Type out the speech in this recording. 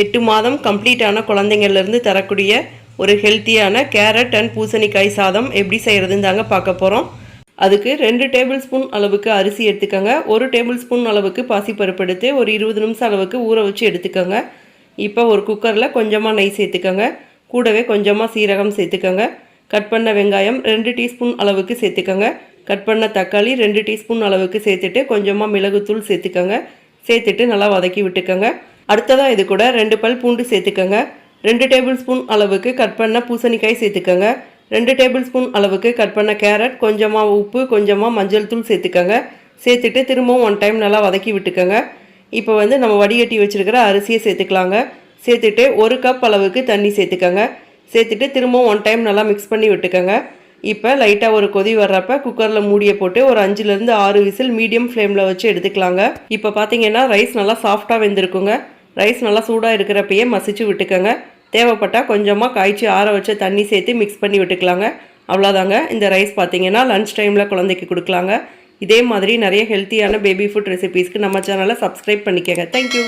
8 மாதம் கம்ப்ளீட் ஆன குழந்தைங்கள்லேருந்து தரக்கூடிய ஒரு ஹெல்த்தியான கேரட் அண்ட் பூசணிக்காய் சாதம் எப்படி செய்கிறதுன்னு தாங்க பார்க்க போகிறோம். அதுக்கு 2 டேபிள் ஸ்பூன் அளவுக்கு அரிசி எடுத்துக்கோங்க. 1 டேபிள் ஸ்பூன் அளவுக்கு பாசிப்பருப்பு எடுத்து ஒரு 20 நிமிஷம் அளவுக்கு ஊற வச்சு எடுத்துக்கோங்க. இப்போ ஒரு குக்கரில் கொஞ்சமாக நெய் சேர்த்துக்கோங்க. கூடவே கொஞ்சமாக சீரகம் சேர்த்துக்கோங்க. கட் பண்ண வெங்காயம் 2 டீஸ்பூன் அளவுக்கு சேர்த்துக்கோங்க. கட் பண்ண தக்காளி 2 டீஸ்பூன் அளவுக்கு சேர்த்துட்டு கொஞ்சமாக மிளகுத்தூள் சேர்த்துக்கோங்க. சேர்த்துட்டு நல்லா வதக்கி விட்டுக்கோங்க. அடுத்ததாக இது கூட 2 பல் பூண்டு சேர்த்துக்கோங்க. 2 டேபிள் ஸ்பூன் அளவுக்கு கட் பண்ண பூசணிக்காய் சேர்த்துக்கோங்க. 2 டேபிள் ஸ்பூன் அளவுக்கு கட் பண்ண கேரட், கொஞ்சமாக உப்பு, கொஞ்சமாக மஞ்சள் தூள் சேர்த்துக்கோங்க. சேர்த்துட்டு திரும்பவும் 1 டைம் நல்லா வதக்கி விட்டுக்கோங்க. இப்போ நம்ம வடிகட்டி வச்சுருக்கிற அரிசியை சேர்த்துக்கலாங்க. சேர்த்துட்டு 1 கப் அளவுக்கு தண்ணி சேர்த்துக்கோங்க. சேர்த்துட்டு திரும்பவும் 1 டைம் நல்லா மிக்ஸ் பண்ணி விட்டுக்கோங்க. இப்போ லைட்டாக ஒரு கொதி வர்றப்ப குக்கரில் மூடியை போட்டு ஒரு 5லேருந்து 6 விசில் மீடியம் ஃப்ளேமில் வச்சு எடுத்துக்கலாங்க. இப்போ பார்த்தீங்கன்னா ரைஸ் நல்லா சாஃப்டாக வெந்திருக்குங்க. ரைஸ் நல்லா சூடாக இருக்கிறப்பயே மசிச்சு விட்டுக்கோங்க. தேவைப்பட்டால் கொஞ்சமாக காய்ச்சி ஆற வச்ச தண்ணி சேர்த்து மிக்ஸ் பண்ணி விட்டுக்கலாங்க. அவ்வளோதாங்க. இந்த ரைஸ் பார்த்தீங்கன்னா லன்ச் டைமில் குழந்தைக்கு கொடுக்கலாங்க. இதே மாதிரி நிறைய ஹெல்த்தியான பேபி ஃபுட் ரெசிபீஸ்க்கு நம்ம சேனலை சப்ஸ்கிரைப் பண்ணிக்கோங்க. தேங்க்யூ.